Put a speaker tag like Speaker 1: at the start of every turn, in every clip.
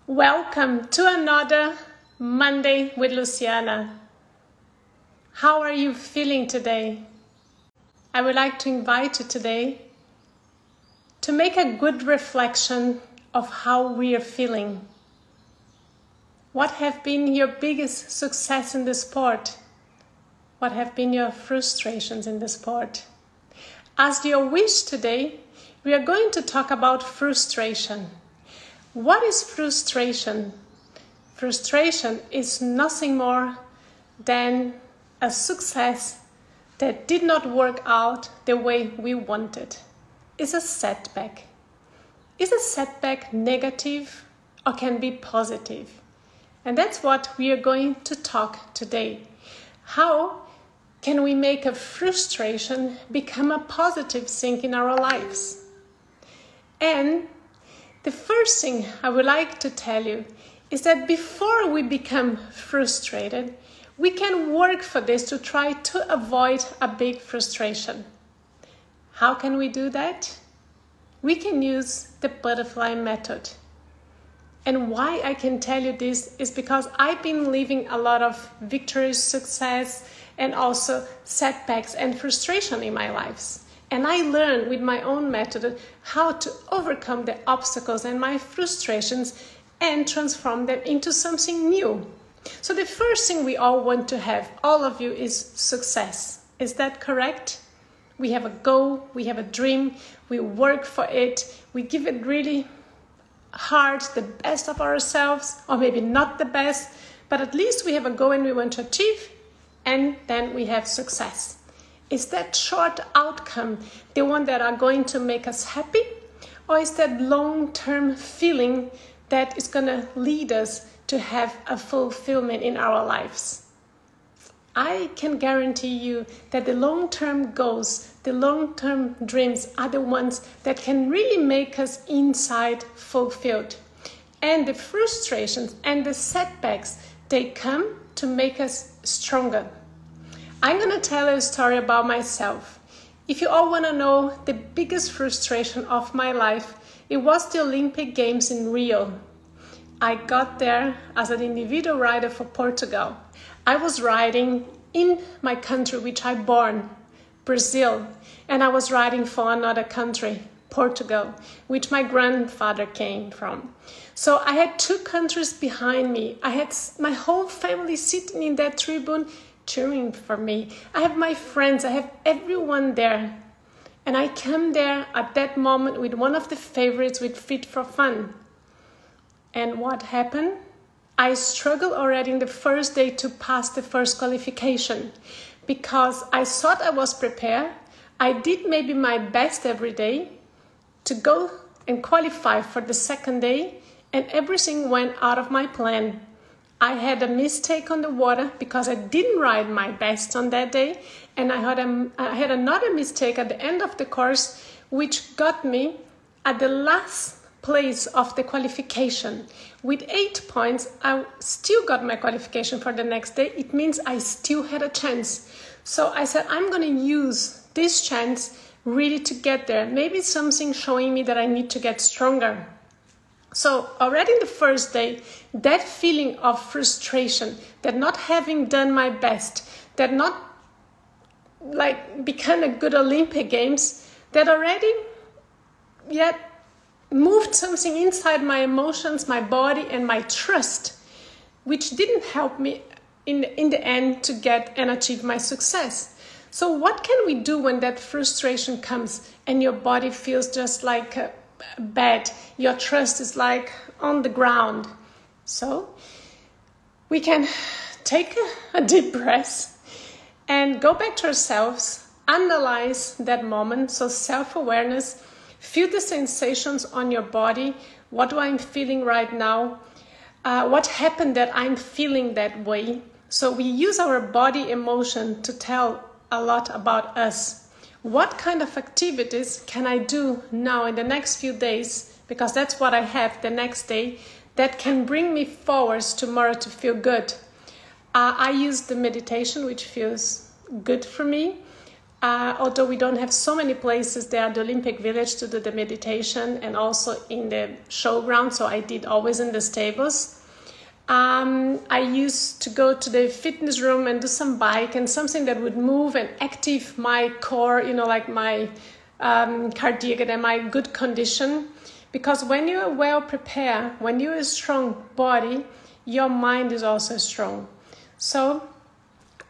Speaker 1: Welcome to another Monday with Luciana. How are you feeling today? I would like to invite you today to make a good reflection of how we are feeling. What have been your biggest success in the sport? What have been your frustrations in the sport? As your wish today, we are going to talk about frustration. What is frustration? Frustration is nothing more than a success that did not work out the way we wanted. It's a setback. Is a setback negative or can be positive? And that's what we are going to talk today. How can we make a frustration become a positive thing in our lives? And the first thing I would like to tell you is that before we become frustrated, we can work for this to try to avoid a big frustration. How can we do that? We can use the butterfly method. And why I can tell you this is because I've been living a lot of victories, success, and also setbacks and frustration in my lives. And I learned with my own method how to overcome the obstacles and my frustrations and transform them into something new. So the first thing we all want to have, all of you, is success. Is that correct? We have a goal, we have a dream, we work for it, we give it really hard, the best of ourselves, or maybe not the best, but at least we have a goal and we want to achieve, and then we have success. Is that short outcome the one that are going to make us happy? Or is that long-term feeling that is going to lead us to have a fulfillment in our lives? I can guarantee you that the long-term goals, the long-term dreams are the ones that can really make us inside fulfilled. And the frustrations and the setbacks, they come to make us stronger. I'm going to tell you a story about myself. If you all want to know the biggest frustration of my life, it was the Olympic Games in Rio. I got there as an individual rider for Portugal. I was riding in my country which I born, Brazil, and I was riding for another country, Portugal, which my grandfather came from. So I had two countries behind me. I had my whole family sitting in that tribune cheering for me. I have my friends, I have everyone there. And I came there at that moment with one of the favorites with Fit for Fun. And what happened? I struggled already in the first day to pass the first qualification because I thought I was prepared. I did maybe my best every day to go and qualify for the second day, and everything went out of my plan. I had a mistake on the water because I didn't ride my best on that day, and I had another mistake at the end of the course which got me at the last place of the qualification. With 8 points, I still got my qualification for the next day. It means I still had a chance. So I said, I'm going to use this chance really to get there. Maybe something showing me that I need to get stronger. So already in the first day, that feeling of frustration, that not having done my best, that not become a good Olympic Games, that already yet moved something inside my emotions, my body, and my trust, which didn't help me in the end to get and achieve my success. So what can we do when that frustration comes and your body feels just like bad, your trust is like on the ground? So we can take a deep breath and go back to ourselves, analyze that moment, so self-awareness, feel the sensations on your body. What do I feeling right now? What happened that I'm feeling that way? So we use our body emotion to tell a lot about us. What kind of activities can I do now in the next few days, because that's what I have the next day, that can bring me forwards tomorrow to feel good? I use the meditation, which feels good for me. Although we don't have so many places there at the Olympic Village to do the meditation, and also in the showground, so I did always in the stables. I used to go to the fitness room and do some bike and something that would move and active my core, like my cardiac and my good condition. Because when you are well prepared, when you have a strong body, your mind is also strong. So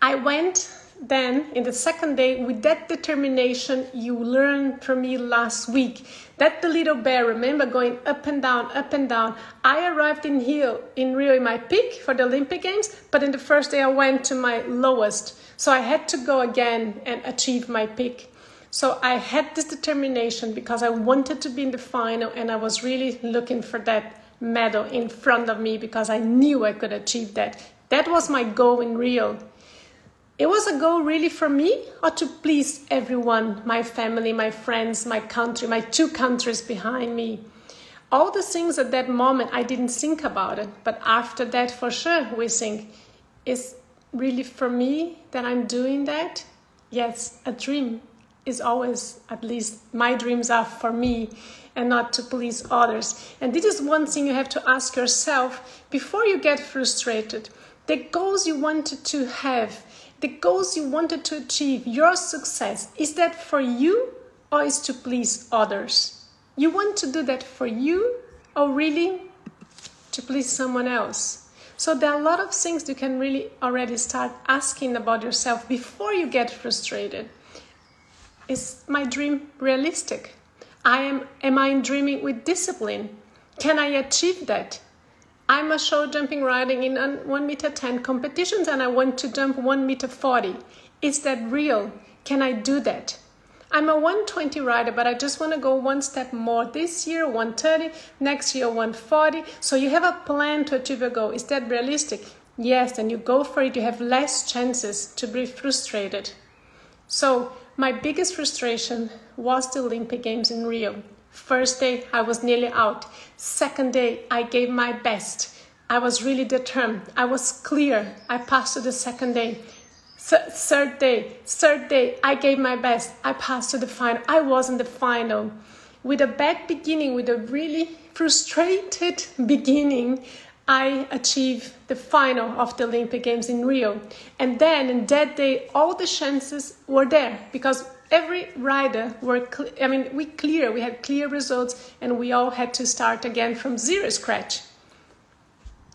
Speaker 1: I went then in the second day with that determination you learned from me last week. That the little bear, remember, going up and down, up and down. I arrived in Rio in my peak for the Olympic Games, but in the first day I went to my lowest. So I had to go again and achieve my peak. So I had this determination because I wanted to be in the final, and I was really looking for that medal in front of me because I knew I could achieve that. That was my goal in Rio. It was a goal really for me, or to please everyone, my family, my friends, my country, my 2 countries behind me. All the things at that moment, I didn't think about it. But after that, for sure, we think, is really for me that I'm doing that? Yes, a dream is always, at least my dreams are for me and not to please others. And this is one thing you have to ask yourself before you get frustrated. The goals you wanted to have, the goals you wanted to achieve, your success, is that for you or is to please others? You want to do that for you or really to please someone else? So there are a lot of things you can really already start asking about yourself before you get frustrated. Is my dream realistic? Am I dreaming with discipline? Can I achieve that? I'm a show jumping riding in 1 meter 10 competitions and I want to jump 1 meter 40. Is that real? Can I do that? I'm a 120 rider, but I just want to go one step more. This year 130, next year 140. So you have a plan to achieve a goal. Is that realistic? Yes, and you go for it. You have less chances to be frustrated. So my biggest frustration was the Olympic Games in Rio. First day, I was nearly out. Second day, I gave my best. I was really determined. I was clear. I passed to the second day. Third day, I gave my best. I passed to the final. I was in the final. With a bad beginning, with a really frustrated beginning, I achieved the final of the Olympic Games in Rio. And then, in that day, all the chances were there because every rider we had clear results, and we all had to start again from zero scratch.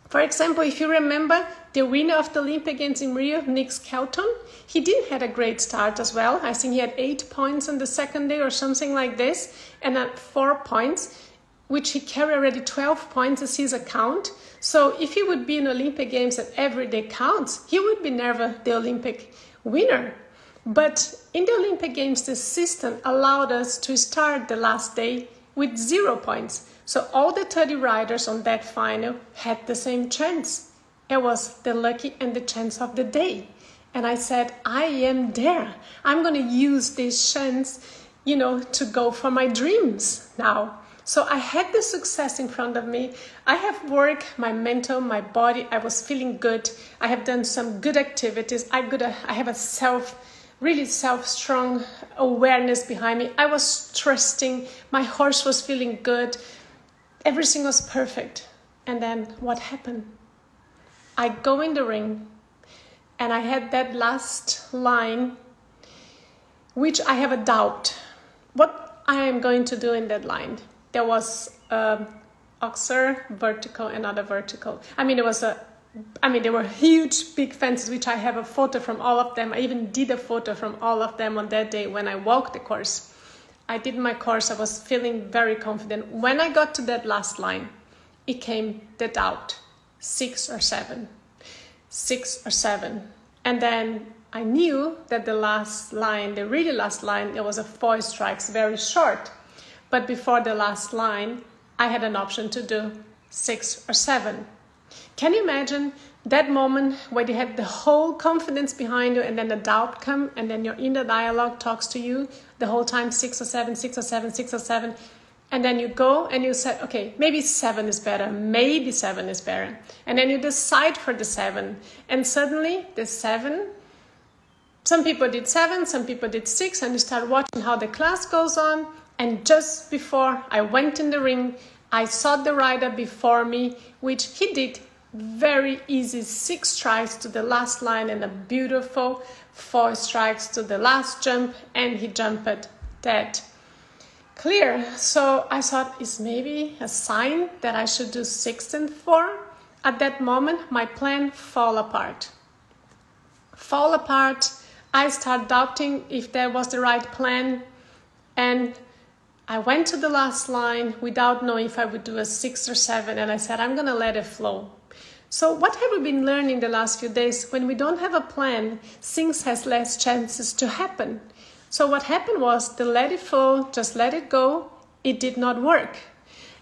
Speaker 1: For example, if you remember the winner of the Olympic Games in Rio, Nick Skelton, he didn't have a great start as well. I think he had 8 points on the second day or something like this, and at 4 points, which he carried already 12 points as his account. So if he would be in Olympic Games that every day counts, he would be never the Olympic winner. But in the Olympic Games, the system allowed us to start the last day with 0 points. So all the 30 riders on that final had the same chance. It was the lucky and the chance of the day. And I said, I am there. I'm going to use this chance, to go for my dreams now. So I had the success in front of me. I have worked my mental, my body. I was feeling good. I have done some good activities. I have a strong awareness behind me. I was trusting. My horse was feeling good. Everything was perfect. And then what happened? I go in the ring and I had that last line, which I have a doubt. What I am going to do in that line? There was oxer, vertical, and other vertical. There were huge, big fences, which I have a photo from all of them. I even did a photo from all of them on that day when I walked the course. I did my course. I was feeling very confident. When I got to that last line, it came the doubt. 6 or 7. 6 or 7. And then I knew that the last line, the really last line, it was a 4 strikes, very short. But before the last line, I had an option to do 6 or 7. Can you imagine that moment where you had the whole confidence behind you and then the doubt comes and then your inner dialogue talks to you the whole time, 6 or 7, 6 or 7, 6 or 7. And then you go and you say, okay, maybe 7 is better. Maybe 7 is better. And then you decide for the 7. And suddenly the 7 Some people did 7, some people did 6, and you start watching how the class goes on. And just before I went in the ring, I saw the rider before me, which he did very easy 6 strikes to the last line and a beautiful 4 strikes to the last jump, and he jumped dead clear. So I thought, it's maybe a sign that I should do 6 and 4. At that moment, my plan fall apart. I start doubting if that was the right plan, and I went to the last line without knowing if I would do a 6 or 7, and I said, I'm gonna let it flow. So what have we been learning the last few days? When we don't have a plan, things has less chances to happen. So what happened was the let it flow, just let it go, it did not work.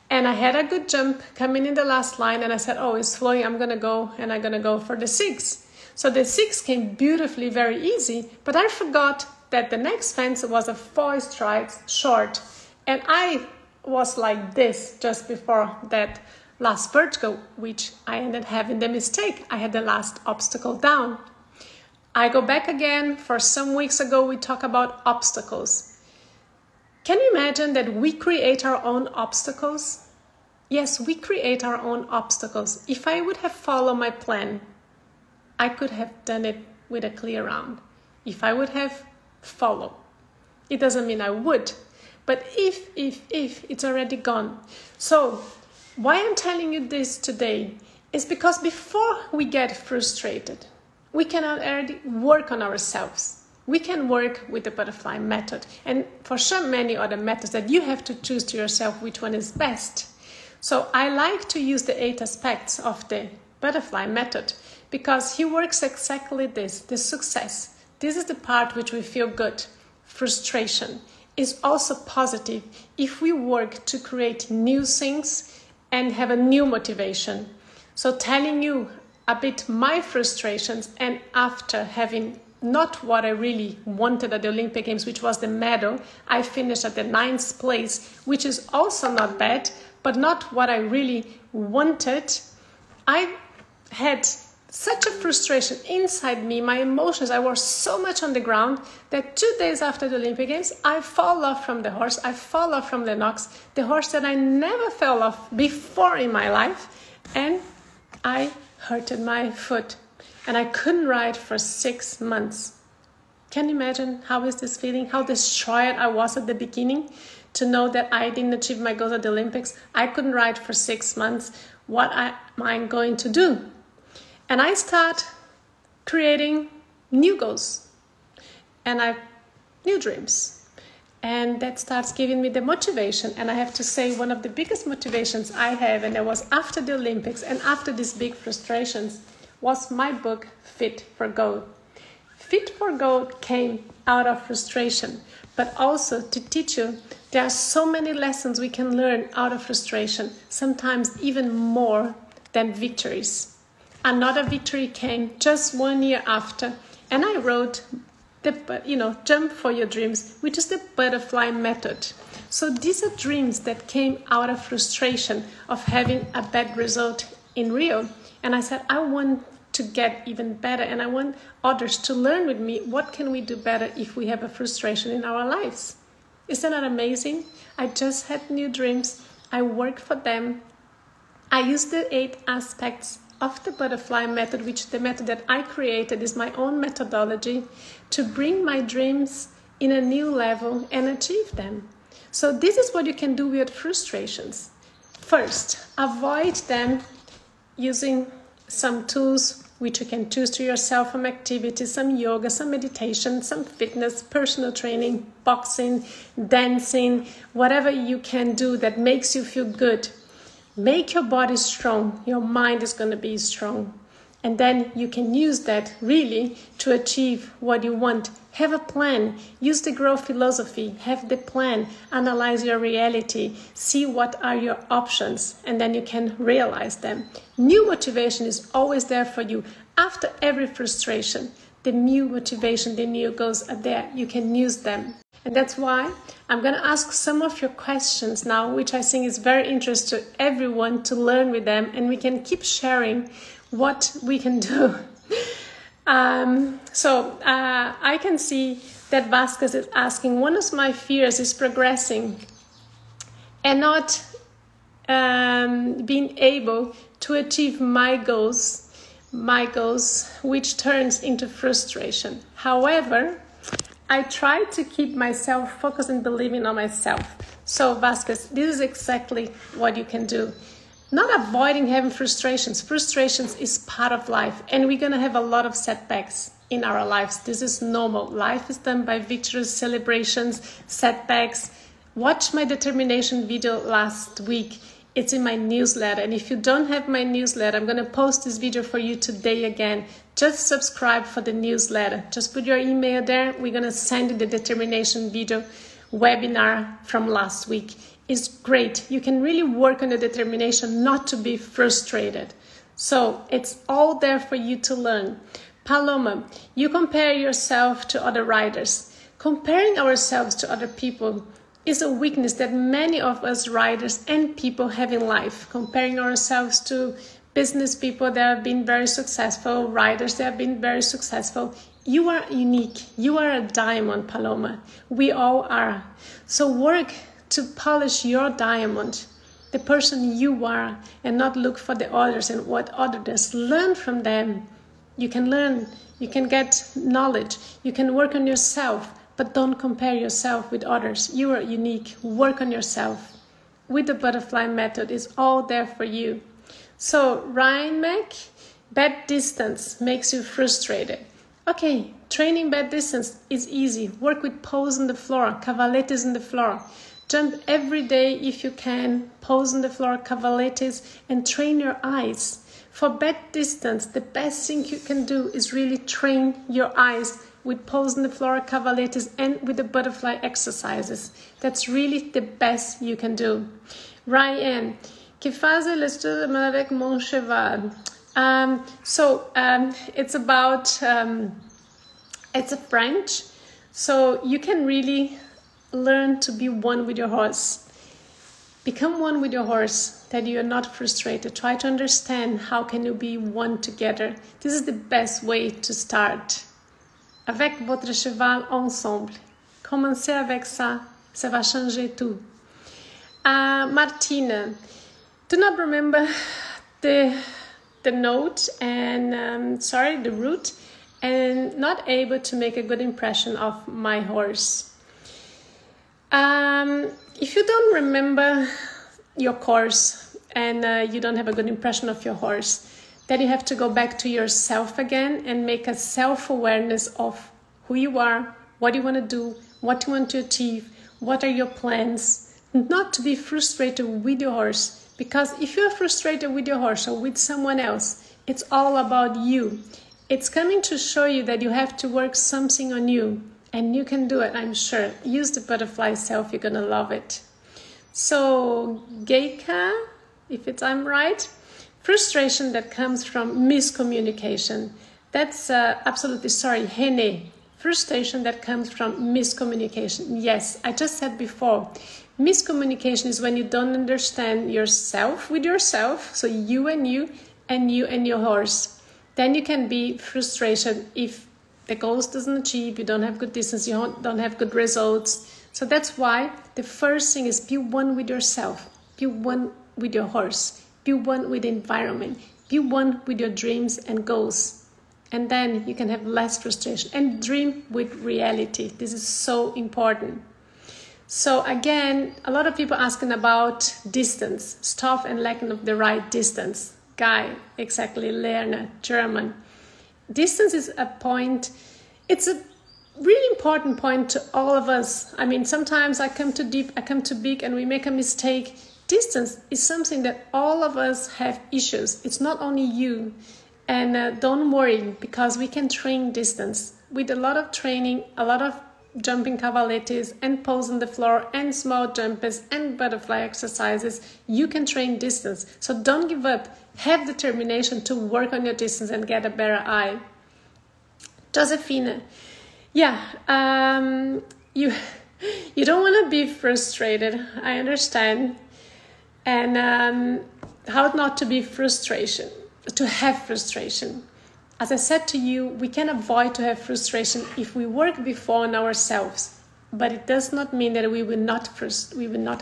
Speaker 1: And I had a good jump coming in the last line, and I said, oh, it's flowing, I'm gonna go, and I'm gonna go for the 6. So the 6 came beautifully, very easy, but I forgot that the next fence was a 4 strikes short. And I was like this just before that last vertical, which I ended having the mistake. I had the last obstacle down. I go back again. For some weeks ago, we talked about obstacles. Can you imagine that we create our own obstacles? Yes, we create our own obstacles. If I would have followed my plan, I could have done it with a clear round. If I would have followed. It doesn't mean I would. But if, it's already gone. So why I'm telling you this today is because before we get frustrated, we can already work on ourselves. We can work with the butterfly method. And for sure many other methods that you have to choose to yourself which one is best. So I like to use the 8 aspects of the butterfly method because he works exactly this, the success. This is the part which we feel good. Frustration is also positive if we work to create new things and have a new motivation. So telling you a bit my frustrations, and after having not what I really wanted at the Olympic Games, which was the medal, I finished at the 9th place, which is also not bad, but not what I really wanted. I had such a frustration inside me, my emotions, I was so much on the ground that 2 days after the Olympic Games, I fall off from the horse, I fall off from the Knox, the horse that I never fell off before in my life, and I hurted my foot, and I couldn't ride for 6 months. Can you imagine how is this feeling, how destroyed I was at the beginning, to know that I didn't achieve my goals at the Olympics, I couldn't ride for 6 months, what am I going to do? And I start creating new goals and new dreams. And that starts giving me the motivation. And I have to say one of the biggest motivations I have, and that was after the Olympics and after these big frustrations, was my book, Fit for Gold. Fit for Gold came out of frustration, but also to teach you there are so many lessons we can learn out of frustration, sometimes even more than victories. Another victory came just 1 year after, and I wrote the, Jump for Your Dreams, which is the butterfly method. So these are dreams that came out of frustration of having a bad result in Rio. And I said, I want to get even better, and I want others to learn with me. What can we do better if we have a frustration in our lives? Isn't that amazing? I just had new dreams. I work for them. I use the 8 aspects of the butterfly method, which the method that I created is my own methodology, to bring my dreams in a new level and achieve them. So this is what you can do with frustrations. First, avoid them using some tools which you can choose to yourself from activities, some yoga, some meditation, some fitness, personal training, boxing, dancing, whatever you can do that makes you feel good. Make your body strong, your mind is going to be strong. And then you can use that really to achieve what you want. Have a plan, use the growth philosophy, have the plan, analyze your reality, see what are your options, and then you can realize them. New motivation is always there for you. After every frustration, the new motivation, the new goals are there. You can use them. And that's why I'm going to ask some of your questions now, which I think is very interesting to everyone to learn with them, and we can keep sharing what we can do. I can see that Vasquez is asking, one of my fears is progressing and not being able to achieve my goals, which turns into frustration. However, I try to keep myself focused and believing on myself. So Vasquez, this is exactly what you can do. Not avoiding having frustrations. Frustrations is part of life, and we're going to have a lot of setbacks in our lives. This is normal. Life is done by victories, celebrations, setbacks. Watch my determination video last week. It's in my newsletter, and if you don't have my newsletter, I'm going to post this video for you today again. Just subscribe for the newsletter. Just put your email there. We're going to send you the determination video webinar from last week. It's great. You can really work on the determination not to be frustrated. So it's all there for you to learn. Paloma, you compare yourself to other riders. Comparing ourselves to other people is a weakness that many of us riders and people have in life. Comparing ourselves to business people that have been very successful, riders that have been very successful. You are unique. You are a diamond, Paloma. We all are. So work to polish your diamond, the person you are, and not look for the others and what others. Learn from them. You can learn. You can get knowledge. You can work on yourself, but don't compare yourself with others. You are unique. Work on yourself. With the butterfly method, it's all there for you. So, Ryan Mack, bad distance makes you frustrated. Okay, training bad distance is easy. Work with pose on the floor, cavaletes on the floor. Jump every day if you can, pose on the floor, cavaletes, and train your eyes. For bad distance, the best thing you can do is really train your eyes with pose on the floor, cavaletes, and with the butterfly exercises. That's really the best you can do. Ryan, que faz el estudio de avec mon cheval? It's about, it's a French, so you can really learn to be one with your horse. Become one with your horse, that you are not frustrated. Try to understand how can you be one together. This is the best way to start. Avec votre cheval ensemble. Commencez avec ça, ça va changer tout. Martina, do not remember the note and the route, and not able to make a good impression of my horse. If you don't remember your course and you don't have a good impression of your horse, then you have to go back to yourself again and make a self-awareness of who you are, what you want to do, what you want to achieve, what are your plans. Not to be frustrated with your horse, because if you're frustrated with your horse or with someone else, it's all about you. It's coming to show you that you have to work something on you. And you can do it, I'm sure. Use the butterfly self, you're going to love it. So, Geika, if I'm right, frustration that comes from miscommunication. That's absolutely, sorry, Hene. Frustration that comes from miscommunication. Yes, I just said before, miscommunication is when you don't understand yourself with yourself, so you and your horse. Then you can be frustrated if the goals doesn't achieve, you don't have good distance, you don't have good results. So that's why the first thing is be one with yourself, be one with your horse, be one with the environment, be one with your dreams and goals. And then you can have less frustration and dream with reality. This is so important. So again, a lot of people asking about distance, stuff and lacking of the right distance. Guy, exactly, Lerner, German. Distance is a point, it's a really important point to all of us. I mean, sometimes I come too deep, I come too big, and we make a mistake. Distance is something that all of us have issues. It's not only you. And don't worry, because we can train distance. With a lot of training, a lot of jumping cavaletes and pose on the floor and small jumps and butterfly exercises, you can train distance. So don't give up. Have determination to work on your distance and get a better eye. Josephine, you don't want to be frustrated. I understand. And how not to be to have frustration. As I said to you, we can avoid to have frustration if we work before on ourselves. But it does not mean that we will not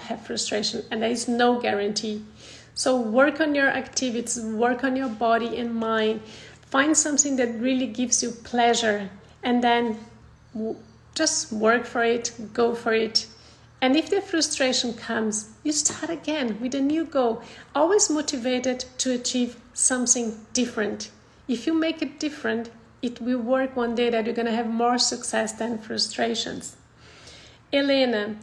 Speaker 1: have frustration, and there is no guarantee. So work on your activities, work on your body and mind. Find something that really gives you pleasure, and then just work for it, go for it. And if the frustration comes, you start again with a new goal, always motivated to achieve something different. If you make it different, it will work one day that you're going to have more success than frustrations. Elena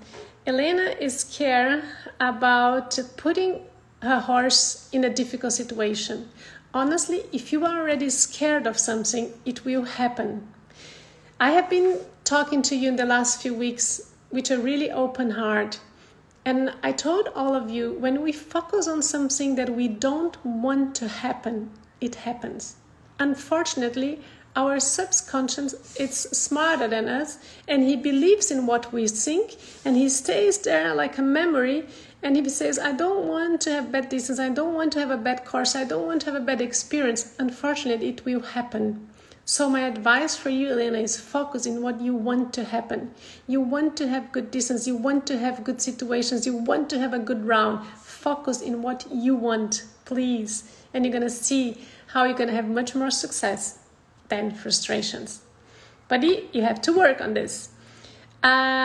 Speaker 1: is scared about putting her horse in a difficult situation. Honestly, if you are already scared of something, it will happen. I have been talking to you in the last few weeks with a really open heart. And I told all of you, when we focus on something that we don't want to happen, it happens. Unfortunately, our subconscious is smarter than us, and he believes in what we think, and he stays there like a memory, and he says, I don't want to have bad distance, I don't want to have a bad course, I don't want to have a bad experience. Unfortunately, it will happen. So my advice for you, Elena, is focus in what you want to happen. You want to have good distance, you want to have good situations, you want to have a good round. Focus in what you want, please. And you're going to see how you're going to have much more success than frustrations. But you have to work on this. Gabiru,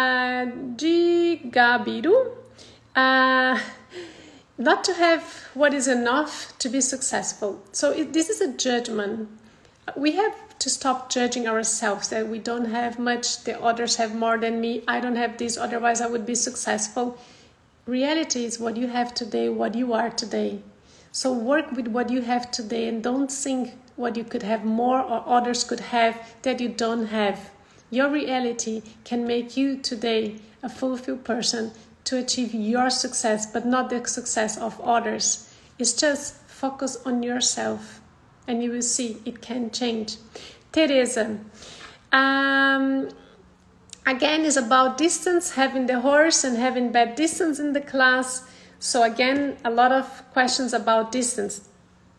Speaker 1: not to have what is enough to be successful. So this is a judgment. We have to stop judging ourselves that we don't have much, the others have more than me, I don't have this, otherwise I would be successful. Reality is what you have today, what you are today. So work with what you have today and don't think what you could have more or others could have that you don't have. Your reality can make you today a fulfilled person to achieve your success, but not the success of others. It's just focus on yourself. And you will see it can change. Teresa, again, is about distance, having the horse and having bad distance in the class. So again, a lot of questions about distance.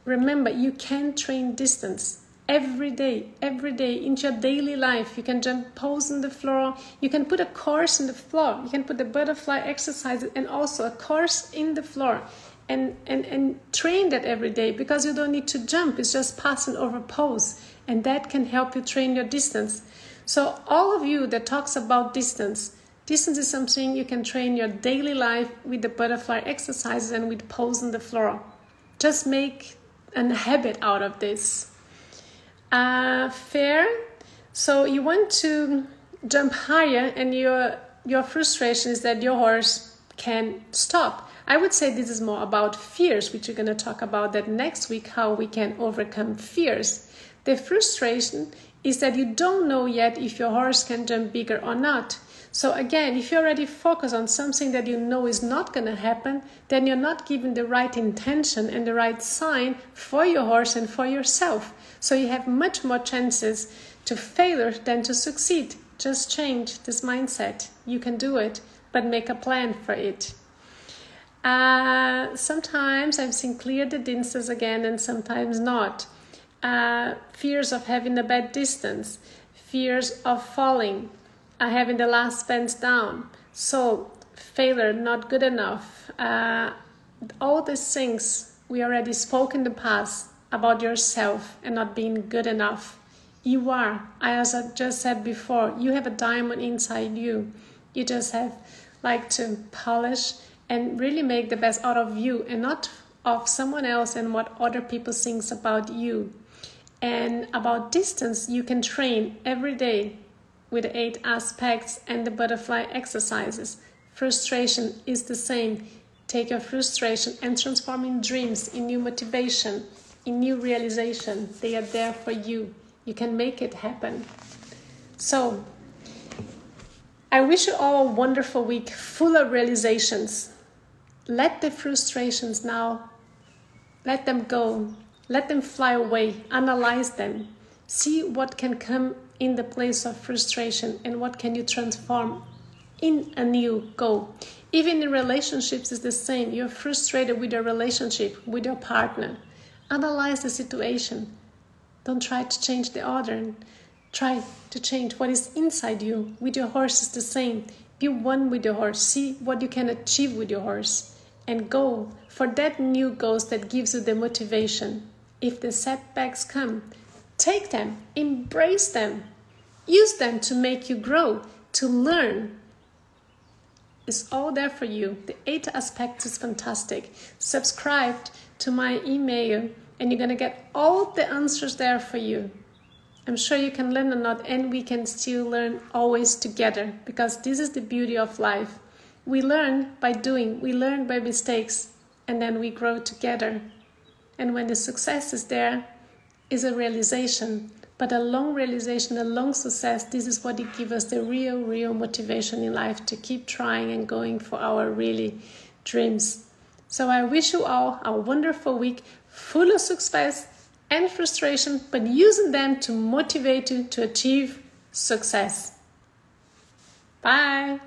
Speaker 1: Remember, you can train distance every day in your daily life. You can jump pose on the floor. You can put a course in the floor. You can put the butterfly exercises and also a course in the floor. And train that every day, because you don't need to jump. It's just passing over pose, and that can help you train your distance. So all of you that talks about distance is something you can train your daily life with the butterfly exercises and with pose on the floor. Just make a habit out of this. Fair. So you want to jump higher, and your frustration is that your horse can stop. I would say this is more about fears, which we're going to talk about that next week, how we can overcome fears. The frustration is that you don't know yet if your horse can jump bigger or not. So again, if you already focus on something that you know is not going to happen, then you're not giving the right intention and the right sign for your horse and for yourself. So you have much more chances to failure than to succeed. Just change this mindset. You can do it, but make a plan for it. Sometimes I've seen clear the distance again and sometimes not. Fears of having a bad distance, fears of falling, having the last fence down, so failure, not good enough. All these things we already spoke in the past about yourself and not being good enough. You are, as I just said before, you have a diamond inside you. You just have to polish and really make the best out of you and not of someone else and what other people think about you. And about distance, you can train every day with the 8 aspects and the butterfly exercises. Frustration is the same. Take your frustration and transform in dreams, in new motivation, in new realization. They are there for you. You can make it happen. So, I wish you all a wonderful week full of realizations. Let the frustrations now, let them go. Let them fly away. Analyze them. See what can come in the place of frustration and what can you transform in a new goal. Even in relationships, it's the same. You're frustrated with your relationship, with your partner. Analyze the situation. Don't try to change the order. Try to change what is inside you. With your horse, it's the same. Be one with your horse. See what you can achieve with your horse. And go for that new goals that gives you the motivation. If the setbacks come, take them, embrace them. Use them to make you grow, to learn. It's all there for you. The 8 aspects is fantastic. Subscribe to my email and you're going to get all the answers there for you. I'm sure you can learn a lot and we can still learn always together, because this is the beauty of life. We learn by doing, we learn by mistakes, and then we grow together. And when the success is there, is a realization. But a long realization, a long success, this is what it gives us the real motivation in life to keep trying and going for our really dreams. So I wish you all a wonderful week, full of success and frustration, but using them to motivate you to achieve success. Bye.